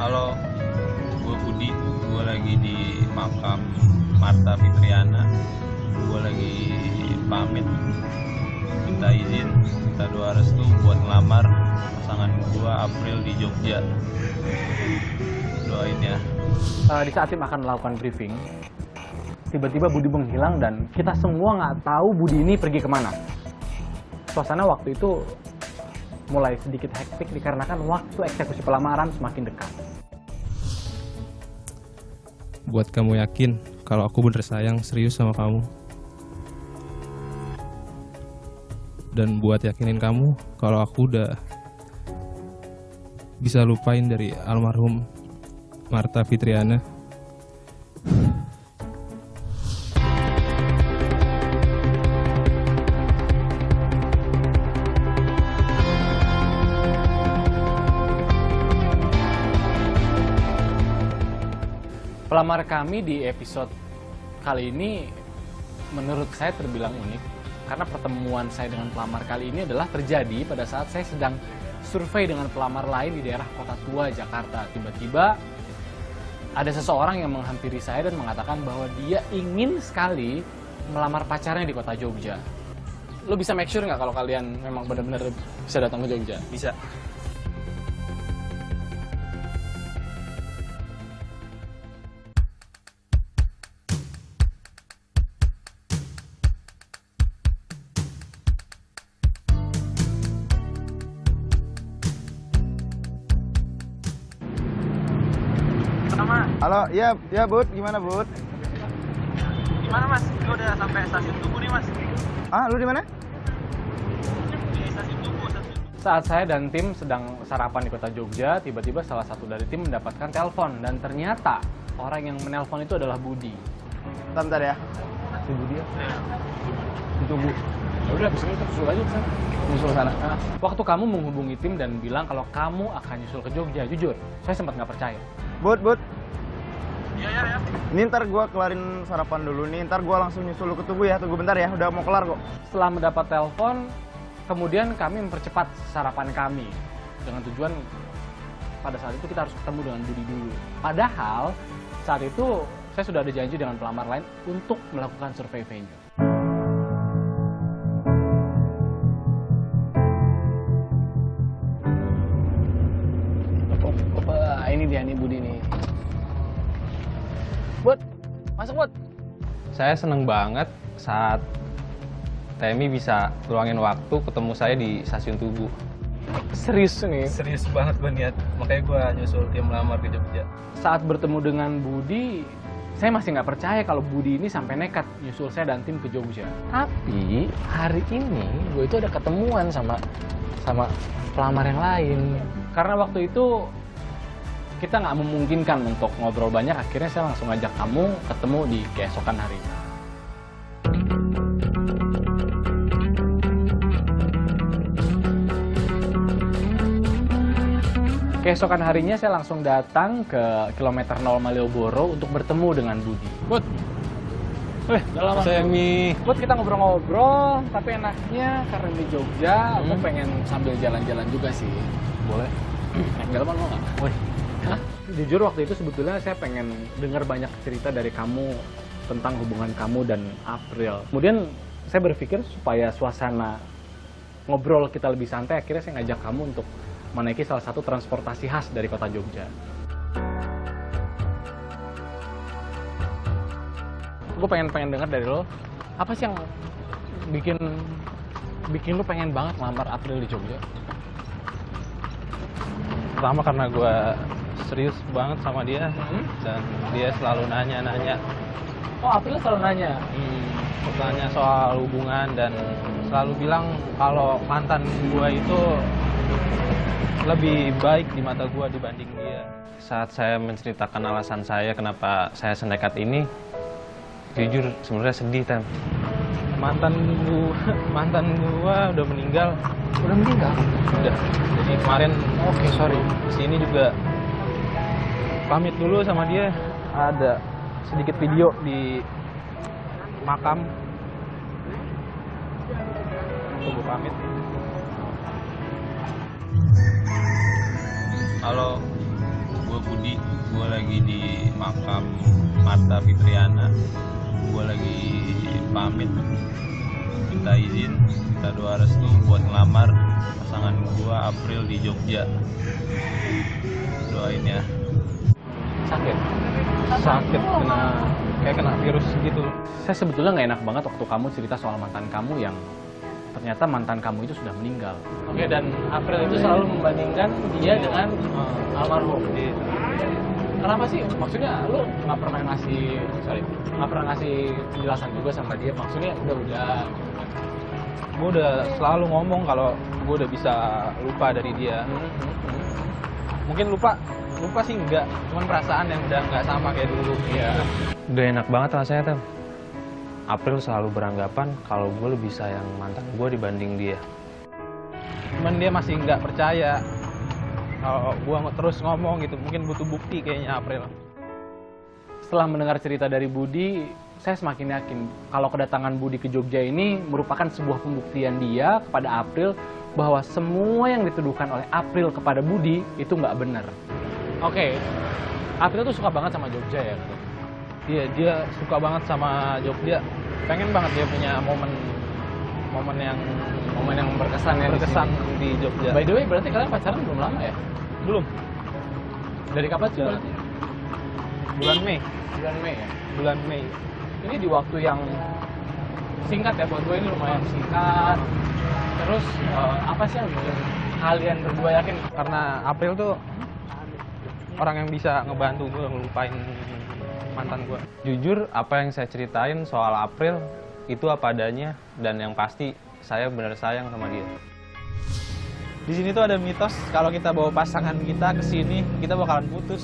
Halo, gue Budi. Gue lagi di makam Marta Fitriana. Gue lagi pamit, minta izin, minta doa restu buat ngelamar pasangan gue April di Jogja. Doain ya. Di saat tim akan melakukan briefing, tiba-tiba Budi menghilang dan kita semua nggak tahu Budi ini pergi kemana. Suasana waktu itu mulai sedikit hektik dikarenakan waktu eksekusi pelamaran semakin dekat. Buat kamu yakin kalau aku bener sayang serius sama kamu. Dan buat yakinin kamu kalau aku udah bisa lupain dari almarhum Marta Fitriana. Pelamar kami di episode kali ini menurut saya terbilang unik karena pertemuan saya dengan pelamar kali ini adalah terjadi pada saat saya sedang survei dengan pelamar lain di daerah Kota Tua, Jakarta. Tiba-tiba ada seseorang yang menghampiri saya dan mengatakan bahwa dia ingin sekali melamar pacarnya di Kota Jogja. Lo bisa make sure nggak kalau kalian memang benar-benar bisa datang ke Jogja? Bisa. Halo, ya Bud, gimana Bud? Gimana mas? Gue udah sampai stasiun Tugu nih mas. Lu di mana? Di stasiun Tugu. Saat saya dan tim sedang sarapan di Kota Jogja, tiba-tiba salah satu dari tim mendapatkan telepon dan ternyata orang yang menelpon itu adalah Budi. Bentar ya. Si Budi ya? Ditunggu. Ya udah, abis ini kita susul aja ke sana. Nyusul sana. Nah, waktu kamu menghubungi tim dan bilang kalau kamu akan nyusul ke Jogja, jujur, saya sempat nggak percaya. Bud. Iya. Ini ntar gue kelarin sarapan dulu nih, ntar gue langsung nyusul lu ke Tugu ya. Tunggu bentar ya, udah mau kelar kok. Setelah mendapat telepon, kemudian kami mempercepat sarapan kami dengan tujuan pada saat itu kita harus ketemu dengan Budi dulu. Padahal saat itu saya sudah ada janji dengan pelamar lain untuk melakukan survei venue. Ini dia nih Budi nih. Bud, masuk Bud. Saya seneng banget saat Temi bisa luangin waktu ketemu saya di stasiun Tugu. Serius nih. Serius banget gue niat, makanya gue nyusul tim lamar ke Jogja. Saat bertemu dengan Budi, saya masih nggak percaya kalau Budi ini sampai nekat nyusul saya dan tim ke Jogja. Tapi hari ini gue itu ada ketemuan sama pelamar yang lain. Karena waktu itu kita nggak memungkinkan untuk ngobrol banyak, akhirnya saya langsung ngajak kamu ketemu di keesokan harinya. Keesokan harinya saya langsung datang ke kilometer 0 Malioboro untuk bertemu dengan Budi. Bud, udah lama. Temi. Bud, kita ngobrol-ngobrol, tapi enaknya karena di Jogja, aku pengen sambil jalan-jalan juga sih. Boleh? Naik dalaman mau nggak? Boleh. Hah? Jujur waktu itu sebetulnya saya pengen dengar banyak cerita dari kamu tentang hubungan kamu dan April. Kemudian saya berpikir supaya suasana ngobrol kita lebih santai, akhirnya saya ngajak kamu untuk menaiki salah satu transportasi khas dari kota Jogja. Gue pengen dengar dari lo, apa sih yang bikin lo pengen banget ngelamar April di Jogja? Pertama karena gue serius banget sama dia dan dia selalu nanya-nanya. Oh, April selalu nanya? Bertanya soal hubungan dan selalu bilang kalau mantan gue itu lebih baik di mata gue dibanding dia. Saat saya menceritakan alasan saya kenapa saya senekat ini, jujur sebenarnya sedih, Tem. Mantan gua udah meninggal. Udah meninggal? Udah. Jadi kemarin sorry. Sini juga pamit dulu sama dia. Ada sedikit video di makam. Tunggu pamit. Halo, gue Budi, gue lagi di makam Marta Fitriana. Gue lagi pamit, minta izin, minta doa restu buat ngelamar pasangan gue April di Jogja. Doain ya. Sakit. Sakit, kayak kena virus gitu. Saya sebetulnya nggak enak banget waktu kamu cerita soal mantan kamu yang ternyata mantan kamu itu sudah meninggal. Oke, dan April itu selalu membandingkan dia dengan almarhum. Kenapa sih? Maksudnya lu nggak pernah ngasih penjelasan juga sama dia. Maksudnya udah. Gue udah selalu ngomong kalau gue udah bisa lupa dari dia. Mungkin lupa sih enggak, cuman perasaan yang udah nggak sama kayak dulu. Iya. Udah enak banget rasanya, Tem. April selalu beranggapan kalau gue lebih sayang mantan gue dibanding dia. Cuman dia masih nggak percaya kalau gue terus ngomong gitu. Mungkin butuh bukti kayaknya April. Setelah mendengar cerita dari Budi, saya semakin yakin kalau kedatangan Budi ke Jogja ini merupakan sebuah pembuktian dia kepada April bahwa semua yang dituduhkan oleh April kepada Budi itu nggak benar. Oke, April tuh suka banget sama Jogja ya? Iya, dia suka banget sama Jogja. Pengen banget dia punya momen yang berkesan ya di Jogja. By the way, berarti kalian pacaran belum lama ya? Belum. Dari kapan sih berarti? Bulan Mei. Bulan Mei ya? Bulan Mei. Ini di waktu yang singkat ya, buat gue ini lumayan singkat. Terus apa sih yang bikin kalian berdua yakin? Karena April tuh orang yang bisa ngebantu gue ngelupain mantan gue. Jujur, apa yang saya ceritain soal April itu apa adanya, dan yang pasti saya benar sayang sama dia. Di sini tuh ada mitos kalau kita bawa pasangan kita ke sini, kita bakalan putus.